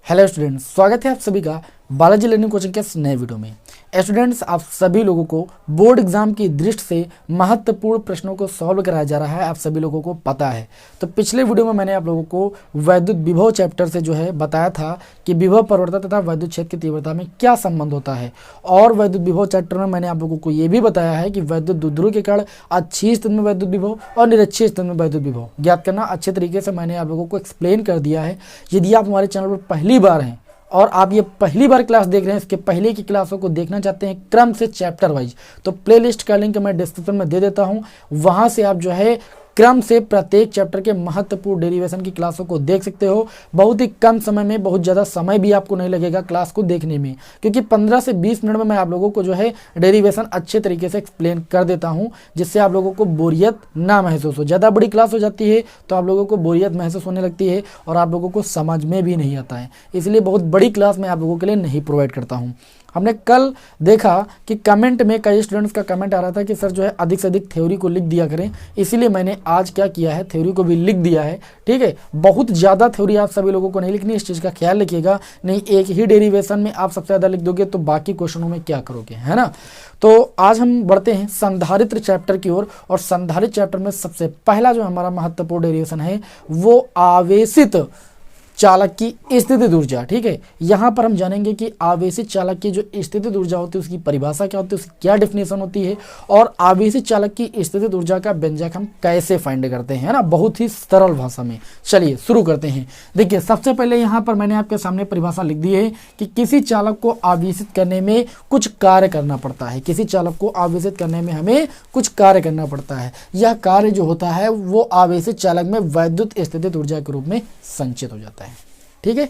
Hello students, स्वागत है आप सभी का बालाजी लर्निंग कोचिंग के इस नए वीडियो में। स्टूडेंट्स, आप सभी लोगों को बोर्ड एग्जाम की दृष्टि से महत्वपूर्ण प्रश्नों को सॉल्व कराया जा रहा है, आप सभी लोगों को पता है। तो पिछले वीडियो में मैंने आप लोगों को वैद्युत विभव चैप्टर से जो है बताया था कि विभव प्रवणता तथा वैद्युत क्षेत्र की तीव्रता में क्या संबंध होता है। और वैद्युत विभव चैप्टर में मैंने आप लोगों को ये भी बताया है कि वैद्युत द्विध्रुव के कारण अच्छी स्थिति में वैद्युत विभव और निरक्षीय स्थिति में वैद्युत विभव ज्ञात करना अच्छे तरीके से मैंने आप लोगों को एक्सप्लेन कर दिया है। यदि आप हमारे चैनल पर पहली बार हैं और आप ये पहली बार क्लास देख रहे हैं, इसके पहले की क्लासों को देखना चाहते हैं क्रम से चैप्टर वाइज, तो प्लेलिस्ट का लिंक मैं डिस्क्रिप्शन में दे देता हूं। वहां से आप जो है क्रम से प्रत्येक चैप्टर के महत्वपूर्ण डेरिवेशन की क्लासों को देख सकते हो। बहुत ही कम समय में, बहुत ज़्यादा समय भी आपको नहीं लगेगा क्लास को देखने में, क्योंकि 15 से 20 मिनट में मैं आप लोगों को जो है डेरिवेशन अच्छे तरीके से एक्सप्लेन कर देता हूं, जिससे आप लोगों को बोरियत ना महसूस हो। ज़्यादा बड़ी क्लास हो जाती है तो आप लोगों को बोरियत महसूस होने लगती है और आप लोगों को समझ में भी नहीं आता है, इसलिए बहुत बड़ी क्लास मैं आप लोगों के लिए नहीं प्रोवाइड करता हूँ। हमने कल देखा कि कमेंट में कई स्टूडेंट्स का कमेंट आ रहा था कि सर जो है अधिक से अधिक थ्योरी को लिख दिया करें, इसीलिए मैंने आज क्या किया है, थ्योरी को भी लिख दिया है। ठीक है, बहुत ज़्यादा थ्योरी आप सभी लोगों को नहीं लिखनी, इस चीज़ का ख्याल रखिएगा। नहीं, एक ही डेरिवेशन में आप सबसे ज़्यादा लिख दोगे तो बाकी क्वेश्चनों में क्या करोगे, है ना। तो आज हम बढ़ते हैं संधारित्र चैप्टर की ओर, और संधारित्र चैप्टर में सबसे पहला जो हमारा महत्वपूर्ण डेरिवेशन है वो आवेशित चालक की स्थितिज ऊर्जा। ठीक है, यहाँ पर हम जानेंगे कि आवेशित चालक की जो स्थितिज ऊर्जा होती है उसकी परिभाषा क्या होती है, उसकी क्या डेफिनेशन होती है, और आवेशित चालक की स्थितिज ऊर्जा का व्यंजक हम कैसे फाइंड करते हैं, है ना, बहुत ही सरल भाषा में। चलिए शुरू करते हैं। देखिए, सबसे पहले यहाँ पर मैंने आपके सामने परिभाषा लिख दी है कि किसी चालक को आवेशित करने में कुछ कार्य करना पड़ता है। किसी चालक को आवेशित करने में हमें कुछ कार्य करना पड़ता है। यह कार्य जो होता है वो आवेशित चालक में वैद्युत स्थितिज ऊर्जा के रूप में संचित हो जाता है। ठीक है,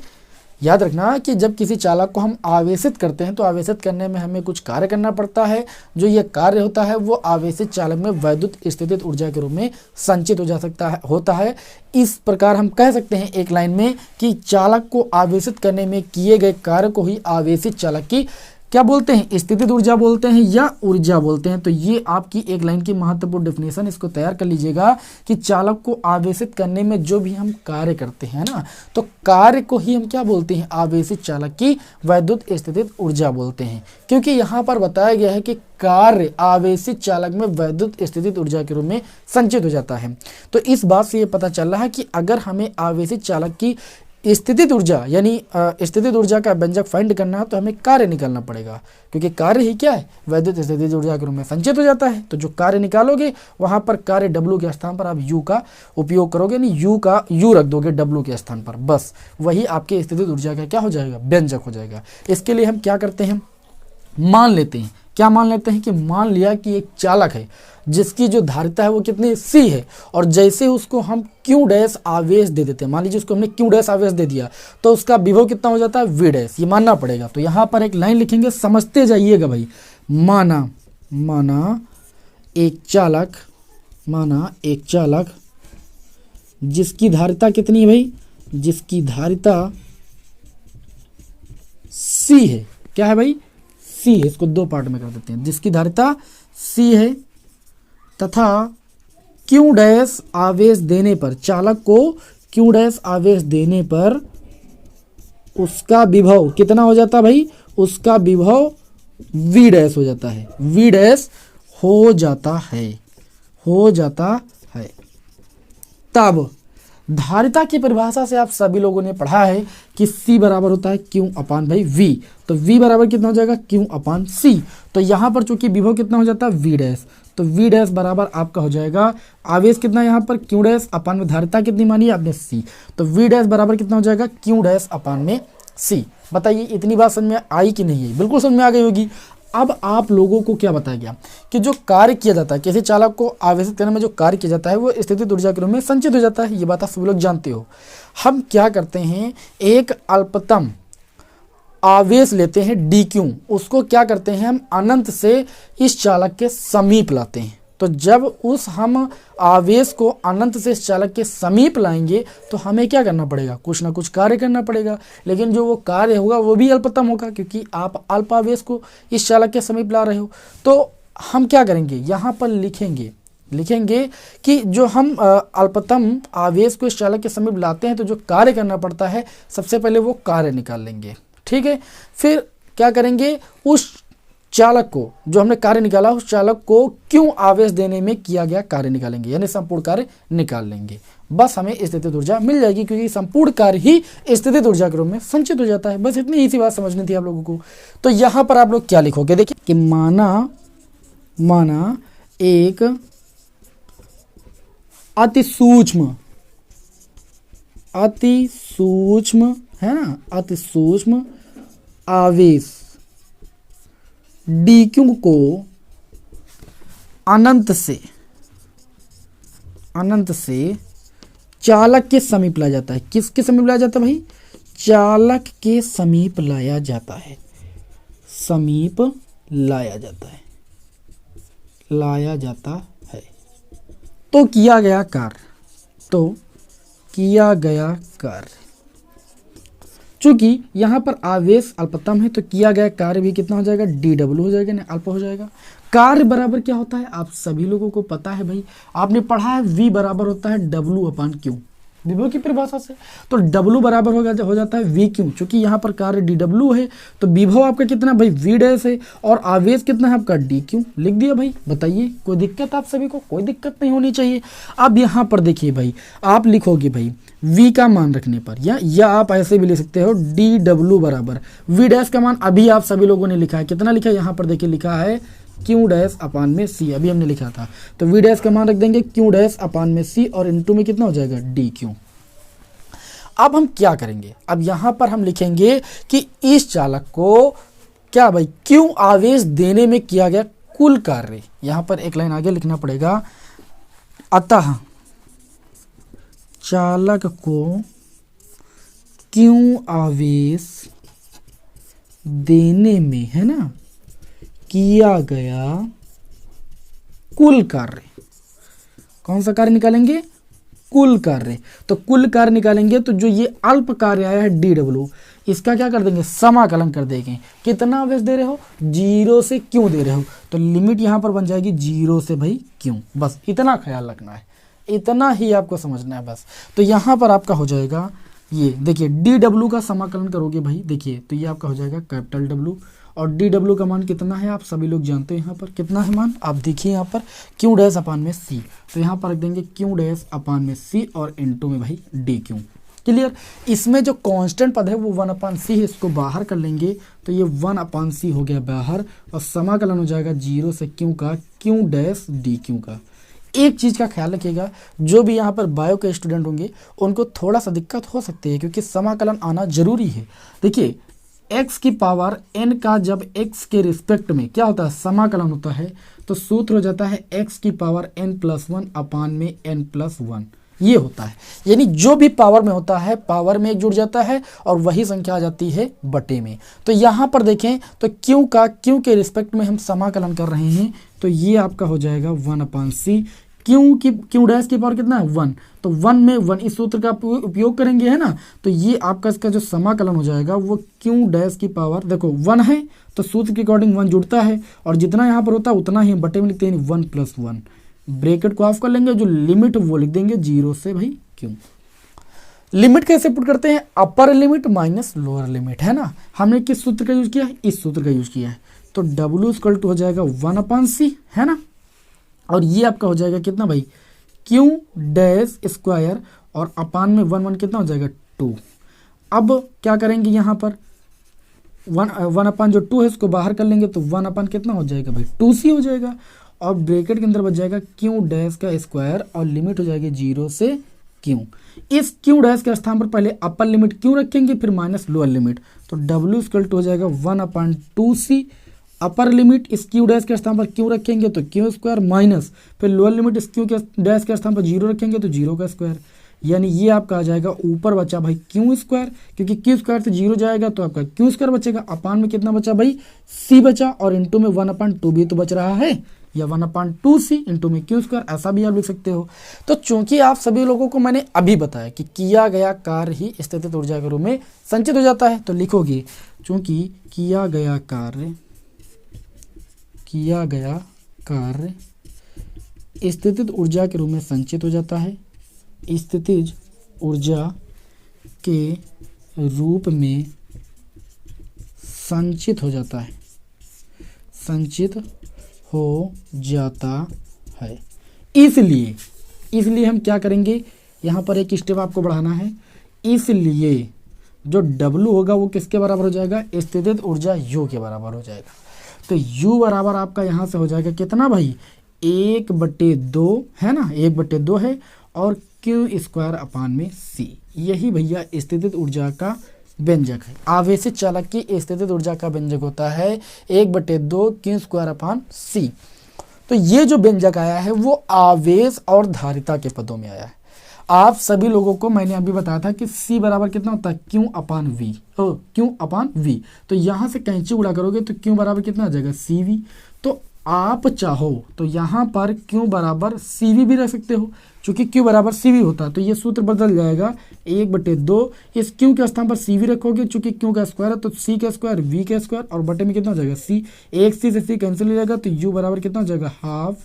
याद रखना कि जब किसी चालक को हम आवेशित करते हैं तो आवेशित करने में हमें कुछ कार्य करना पड़ता है। जो ये कार्य होता है वो आवेशित चालक में वैद्युत स्थितिज ऊर्जा के रूप में संचित हो जा सकता है होता है। इस प्रकार हम कह सकते हैं एक लाइन में कि चालक को आवेशित करने में किए गए कार्य को ही आवेशित चालक की क्या बोलते हैं, स्थितिज ऊर्जा बोलते हैं या ऊर्जा बोलते हैं। तो ये आपकी एक लाइन की महत्वपूर्ण डेफिनेशन, इसको तैयार कर लीजिएगा कि चालक को आवेशित करने में जो भी हम कार्य करते हैं ना, तो कार्य को ही हम क्या बोलते हैं, आवेशित चालक की वैद्युत स्थितिज ऊर्जा बोलते हैं। क्योंकि यहाँ पर बताया गया है कि कार्य आवेशित चालक में वैद्युत स्थितिज ऊर्जा के रूप में संचित हो जाता है। तो इस बात से ये पता चल रहा है कि अगर हमें आवेशित चालक की स्थितिज ऊर्जा यानी स्थितिज ऊर्जा का व्यंजक फाइंड करना है तो हमें कार्य निकालना पड़ेगा, क्योंकि कार्य ही क्या है, वैद्युत स्थितिज ऊर्जा के रूप में संचित हो जाता है। तो जो कार्य निकालोगे वहां पर कार्य W के स्थान पर आप U का उपयोग करोगे, नहीं U रख दोगे W के स्थान पर, बस वही आपके स्थितिज ऊर्जा का क्या हो जाएगा, व्यंजक हो जाएगा। इसके लिए हम क्या करते हैं, मान लेते हैं, क्या मान लेते हैं कि मान लिया कि एक चालक है जिसकी जो धारिता है वो कितनी C है, और जैसे उसको हम Q डैश आवेश दे देते हैं, मान लीजिए उसको हमने Q डैश आवेश दे दिया तो उसका विभव कितना हो जाता है, V डैश, ये मानना पड़ेगा। तो यहाँ पर एक लाइन लिखेंगे, समझते जाइएगा भाई। माना एक चालक जिसकी धारिता कितनी है भाई, जिसकी धारिता C है, क्या है भाई, C है। इसको दो पार्ट में कर देते हैं, जिसकी धारिता C है तथा Q डैश आवेश देने पर, चालक को Q डैश आवेश देने पर उसका विभव कितना हो जाता है भाई, उसका विभव V डैश हो जाता है, V डैश हो जाता है। तब धारिता की परिभाषा से आप सभी लोगों ने पढ़ा है कि C बराबर होता है Q अपान भाई V, तो V बराबर कितना हो जाएगा, Q अपान C। तो यहाँ पर चूंकि विभव कितना हो जाता है, V डैश, तो V डैश बराबर आपका हो जाएगा आवेश कितना यहाँ पर, Q डैश अपान में धारिता कितनी मानी आपने C, तो V डैश बराबर कितना हो जाएगा, Q डैश अपान में C। बताइए इतनी बात समझ में आई कि नहीं आई, बिल्कुल समझ में आ गई होगी। अब आप लोगों को क्या बताया गया कि जो कार्य किया जाता है, किसी चालक को आवेशित करने में जो कार्य किया जाता है वो स्थितिज ऊर्जा के रूप में संचित हो जाता है। ये बात आप सभी लोग जानते हो। हम क्या करते हैं, एक अल्पतम आवेश लेते हैं DQ, उसको क्या करते हैं हम अनंत से इस चालक के समीप लाते हैं। तो जब उस हम आवेश को अनंत से इस चालक के समीप लाएंगे तो हमें क्या करना पड़ेगा, कुछ ना कुछ कार्य करना पड़ेगा, लेकिन जो वो कार्य होगा वो भी अल्पतम होगा, क्योंकि आप अल्प आवेश को इस चालक के समीप ला रहे हो। तो हम क्या करेंगे, यहाँ पर लिखेंगे लिखेंगे कि जो हम अल्पतम आवेश को इस चालक के समीप लाते हैं तो जो कार्य करना पड़ता है सबसे पहले वो कार्य निकाल लेंगे। ठीक है, फिर क्या करेंगे, उस चालक को जो हमने कार्य निकाला उस चालक को क्यों आवेश देने में किया गया कार्य निकालेंगे, यानी संपूर्ण कार्य निकाल लेंगे। बस हमें स्थितिज ऊर्जा मिल जाएगी, क्योंकि संपूर्ण कार्य ही स्थितिज ऊर्जा के रूप में संचित हो जाता है। बस इतनी ही सी बात समझनी थी आप लोगों को। तो यहाँ पर आप लोग क्या लिखोगे, देखिए कि माना एक अति सूक्ष्म है ना, अति सूक्ष्म आवेश dq को अनंत से चालक के समीप लाया जाता है। किसके समीप लाया जाता है भाई, चालक के समीप लाया जाता है, समीप लाया जाता है। तो किया गया कार्य, चूंकि यहाँ पर आवेश अल्पतम है तो किया गया कार्य भी कितना हो जाएगा, dw हो जाएगा, ना अल्प हो जाएगा। कार्य बराबर क्या होता है आप सभी लोगों को पता है भाई, आपने पढ़ा है, v बराबर होता है W/Q विभव की परिभाषा से। तो W बराबर हो जाता है V क्यू, चूंकि यहाँ पर कार्य dw है तो विभव आपका कितना भाई v' है, और आवेश कितना है आपका dq। लिख दिया भाई, बताइए कोई दिक्कत आप सभी को, कोई दिक्कत नहीं होनी चाहिए। अब यहाँ पर देखिए भाई, आप लिखोगे भाई v का मान रखने पर, या आप ऐसे भी ले सकते हो dw बराबर v' का मान अभी आप सभी लोगों ने लिखा है, कितना लिखा है यहाँ पर देखिए, लिखा है q'/c, अभी हमने लिखा था। तो v' का मान रख देंगे q'/c और इनटू में कितना हो जाएगा dq। अब हम क्या करेंगे, अब यहाँ पर हम लिखेंगे कि इस चालक को क्या भाई क्यों आवेश देने में किया गया कुल कार्य। यहाँ पर एक लाइन आगे लिखना पड़ेगा, अतः चालक को क्यों आवेश देने में, है ना, किया गया कुल कार्य। कौन सा कार्य निकालेंगे, कुल कार्य। तो कुल कार्य निकालेंगे तो जो ये अल्प कार्य आया है dw, इसका क्या कर देंगे, समाकलन कर देंगे। कितना आवेश दे रहे हो, 0 से क्यों दे रहे हो, तो लिमिट यहाँ पर बन जाएगी 0 से भाई क्यों। बस इतना ख्याल रखना है, इतना ही आपको समझना है बस। तो यहाँ पर आपका हो जाएगा, ये देखिए dw का समाकलन करोगे भाई, देखिए तो ये आपका हो जाएगा कैपिटल W, और dw का मान कितना है आप सभी लोग जानते हैं। यहाँ पर कितना है मान, आप देखिए यहाँ पर q'/c, तो यहाँ पर रख देंगे q'/c और इनटू में भाई dq। क्लियर। इसमें जो कांस्टेंट पद है वो 1/c है, इसको बाहर कर लेंगे तो ये 1/c हो गया बाहर, और समाकलन हो जाएगा 0 से q का q'/dq का। एक चीज़ का ख्याल रखिएगा, जो भी यहाँ पर बायो के स्टूडेंट होंगे उनको थोड़ा सा दिक्कत हो सकती है, क्योंकि समाकलन आना जरूरी है। देखिए x की पावर n का जब x के रिस्पेक्ट में क्या होता है, समाकलन होता है, तो सूत्र हो जाता है x की पावर n+1 n+1, ये होता है। यानी जो भी पावर में होता है पावर में एक जुड़ जाता है और वही संख्या आ जाती है बटे में। तो यहाँ पर देखें तो q के रिस्पेक्ट में हम समाकलन कर रहे हैं, तो ये आपका हो जाएगा 1/c। q' की पावर कितना है 1, तो 1 में 1 इस सूत्र का उपयोग करेंगे, है ना। तो ये आपका इसका जो समाकलन हो जाएगा वो q' की पावर, देखो 1 है तो सूत्र के अकॉर्डिंग 1 जुड़ता है, और जितना यहाँ पर होता है उतना ही बटे में लिखते हैं 1+1। ब्रैकेट को ऑफ कर लेंगे, जो लिमिट वो लिख देंगे 0 से भाई q। लिमिट कैसे पुट करते हैं, upper limit minus lower limit, है ना। हमने किस सूत्र का यूज किया है, इस सूत्र का यूज किया है। तो W हो जाएगा 1/c, है ना, और ये आपका हो जाएगा कितना भाई q'² और अपान में 1 कितना हो जाएगा 2। अब क्या करेंगे, यहाँ पर 1/2 है, इसको बाहर कर लेंगे तो 1 कितना हो जाएगा भाई 2c हो जाएगा, और ब्रैकेट के अंदर बच जाएगा q' और लिमिट हो जाएगी 0 से q। इस q' के स्थान पर पहले अपर लिमिट q रखेंगे, फिर माइनस लोअर लिमिट, तो W हो जाएगा 1/2c। अपर लिमिट इस q' के स्थान पर q रखेंगे तो q² माइनस, फिर लोअर लिमिट इस q' के स्थान पर 0 रखेंगे तो 0 का स्क्वायर, यानी ये आपका आ जाएगा, ऊपर बचा भाई q², क्योंकि q² से 0 जाएगा तो आपका q² बचेगा, अपान में कितना बचा भाई c बचा, और इंटू में 1/2 भी तो बच रहा है, या 1/2c इंटू में q², ऐसा भी आप लिख सकते हो। तो चूंकि आप सभी लोगों को मैंने अभी बताया कि किया गया कार्य ही स्थितिज ऊर्जा के रूप में संचित हो जाता है, तो लिखोगे चूंकि किया गया कार्य स्थितिज ऊर्जा के रूप में संचित हो जाता है, स्थितिज ऊर्जा के रूप में संचित हो जाता है, संचित हो जाता है। इसलिए हम क्या करेंगे, यहाँ पर एक स्टेप आपको बढ़ाना है। इसलिए जो W होगा वो किसके बराबर हो जाएगा, स्थितिज ऊर्जा U के बराबर हो जाएगा। तो U बराबर आपका यहाँ से हो जाएगा कितना भाई, 1/2 है ना, 1/2 है, और Q² अपान में C। यही भैया स्थितिज ऊर्जा का व्यंजक है। आवेशित चालक की स्थितिज ऊर्जा का व्यंजक होता है 1/2 Q² अपान C। तो ये जो व्यंजक आया है वो आवेश और धारिता के पदों में आया है। आप सभी लोगों को मैंने अभी बताया था कि C बराबर कितना होता है, Q अपान V, Q अपान V। तो यहाँ से कैंची उड़ा करोगे तो Q बराबर कितना आ जाएगा, CV। तो आप चाहो तो यहाँ पर Q बराबर CV भी रख सकते हो, चूंकि Q बराबर CV होता है तो ये सूत्र बदल जाएगा, 1/2 इस Q के स्थान पर CV रखोगे, चूंकि Q का स्क्वायर है तो C का स्क्वायर V का स्क्वायर, और बटे में कितना हो जाएगा C, एक C से C कैंसिल हो जाएगा, तो U बराबर कितना हो जाएगा, हाफ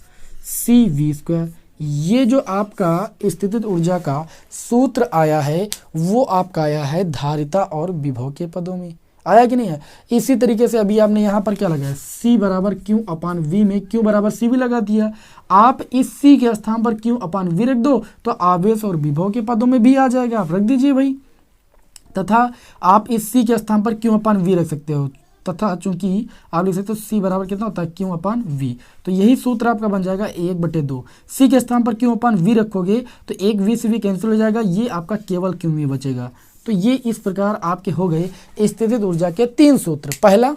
CV²। ये जो आपका स्थितिज ऊर्जा का सूत्र आया है वो आपका आया है धारिता और विभव के पदों में, आया कि नहीं है। इसी तरीके से अभी आपने यहाँ पर क्या लगाया, C बराबर Q अपान V में Q बराबर C भी लगा दिया। आप इस C के स्थान पर Q अपान V रख दो तो आवेश और विभव के पदों में भी आ जाएगा, आप रख दीजिए भाई। तथा आप इस C के स्थान पर Q अपान V रख सकते हो, तथा चूंकि आप लिख सकते हो C बराबर कितना होता है, Q अपान V। तो यही सूत्र आपका बन जाएगा 1/2। C के स्थान पर Q अपान V रखोगे तो एक V से V कैंसिल हो जाएगा, ये आपका केवल Q में बचेगा। तो ये इस प्रकार आपके हो गए स्थितिज ऊर्जा के 3 सूत्र। पहला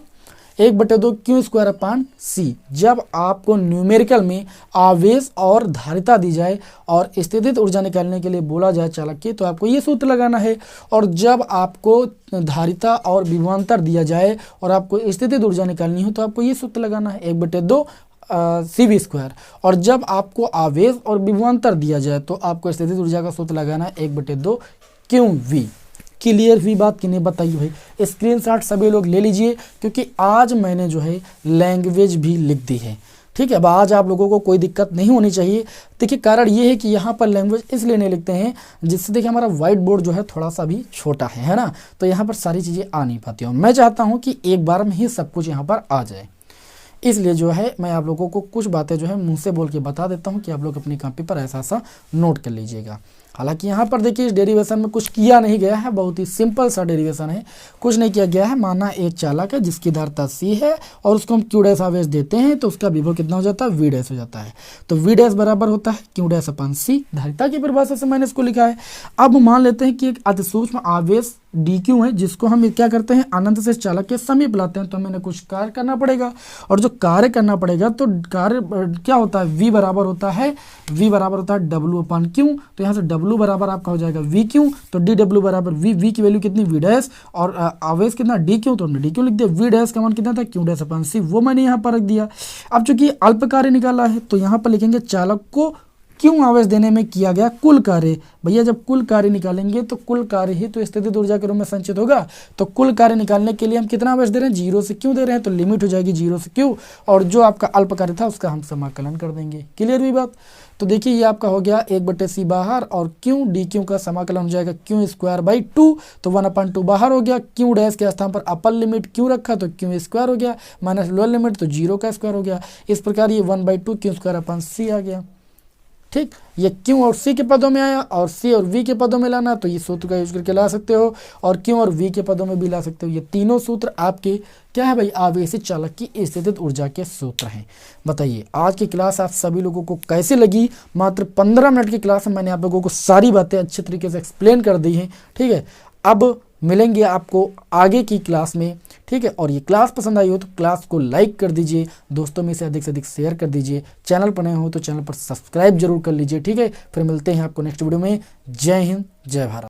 1/2 Q² अपान C। जब आपको न्यूमेरिकल में आवेश और धारिता दी जाए और स्थितिज ऊर्जा निकालने के लिए बोला जाए चालक की, तो आपको ये सूत्र लगाना है। और जब आपको धारिता और विभवांतर दिया जाए और आपको स्थितिज ऊर्जा निकालनी हो तो आपको ये सूत्र लगाना है, 1/2 CV²। और जब आपको आवेश और विभवांतर दिया जाए तो आपको स्थितिज ऊर्जा का सूत्र लगाना है 1/2 QV। क्लियर हुई बात कि नहीं बताइए भाई। स्क्रीनशॉट सभी लोग ले लीजिए, क्योंकि आज मैंने जो है लैंग्वेज भी लिख दी है, ठीक है। अब आज आप लोगों को कोई दिक्कत नहीं होनी चाहिए। देखिए कारण ये है कि यहाँ पर लैंग्वेज इसलिए नहीं लिखते हैं जिससे देखिए हमारा व्हाइट बोर्ड जो है थोड़ा सा भी छोटा है ना, तो यहाँ पर सारी चीज़ें आ नहीं पाती हूँ। मैं चाहता हूँ कि एक बार में ही सब कुछ यहाँ पर आ जाए, इसलिए जो है मैं आप लोगों को कुछ बातें जो है मुंह से बोल के बता देता हूँ कि आप लोग अपनी कॉपी पर ऐसा सा नोट कर लीजिएगा। हालांकि यहाँ पर देखिए इस डेरिवेशन में कुछ किया नहीं गया है, बहुत ही सिंपल सा डेरिवेशन है, कुछ नहीं किया गया है। माना एक चालक है जिसकी धारिता C है और उसको हम Q' आवेश देते हैं तो उसका विभव कितना हो जाता है, V' हो जाता है। तो V' बराबर होता है Q' अपान C, धारिता की परिभाषा से मैंने इसको लिखा है। अब मान लेते हैं कि एक अति सूक्ष्म आवेश dq है जिसको हम क्या करते हैं, अनंत से चालक के समीप लाते हैं, तो हमें कुछ कार्य करना पड़ेगा। और जो कार्य करना पड़ेगा तो कार्य क्या होता है, V बराबर होता है W अपान Q। तो यहाँ से W बराबर आपका हो जाएगा VQ, तो DW बराबर V की वैल्यू कितनी, V' और आवेश कितना DQ, तो हमने DQ लिख दिया। V' का मान कितना था, Q' अपान C, वो मैंने यहाँ पर रख दिया। अब चूंकि अल्प कार्य निकाला है तो यहाँ पर लिखेंगे चालक को क्यों आवेश देने में किया गया कुल कार्य। भैया जब कुल कार्य निकालेंगे तो कुल कार्य ही तो स्थितिज ऊर्जा के रूप में संचित होगा। तो कुल कार्य निकालने के लिए हम कितना आवेश दे रहे हैं, 0 से क्यों दे रहे हैं, तो लिमिट हो जाएगी 0 से क्यों, और जो आपका अल्प कार्य था उसका हम समाकलन कर देंगे। क्लियर हुई बात। तो देखिए ये आपका हो गया 1/C बाहर और क्यू DQ का समाकलन हो जाएगा Q²/2, तो 1/2 बाहर हो गया। Q' के स्थान पर अपर लिमिट Q रखा तो Q² हो गया, माइनस लोअर लिमिट तो 0 का स्क्वायर हो गया। इस प्रकार ये 1/2 Q² अपान C आ गया। ठीक, ये Q और C के पदों में आया और C और V के पदों में लाना तो ये सूत्र का यूज करके ला सकते हो, और Q और V के पदों में भी ला सकते हो। ये तीनों सूत्र आपके क्या है भाई, आवेशित चालक की स्थितिज ऊर्जा के सूत्र हैं। बताइए आज की क्लास आप सभी लोगों को कैसे लगी। मात्र 15 मिनट की क्लास में मैंने आप लोगों को सारी बातें अच्छे तरीके से एक्सप्लेन कर दी हैं। ठीक है, अब मिलेंगे आपको आगे की क्लास में। ठीक है, और ये क्लास पसंद आई हो तो क्लास को लाइक कर दीजिए, दोस्तों में से अधिक शेयर कर दीजिए। चैनल पर नए हो तो चैनल पर सब्सक्राइब जरूर कर लीजिए। ठीक है, फिर मिलते हैं आपको नेक्स्ट वीडियो में। जय हिंद, जय भारत।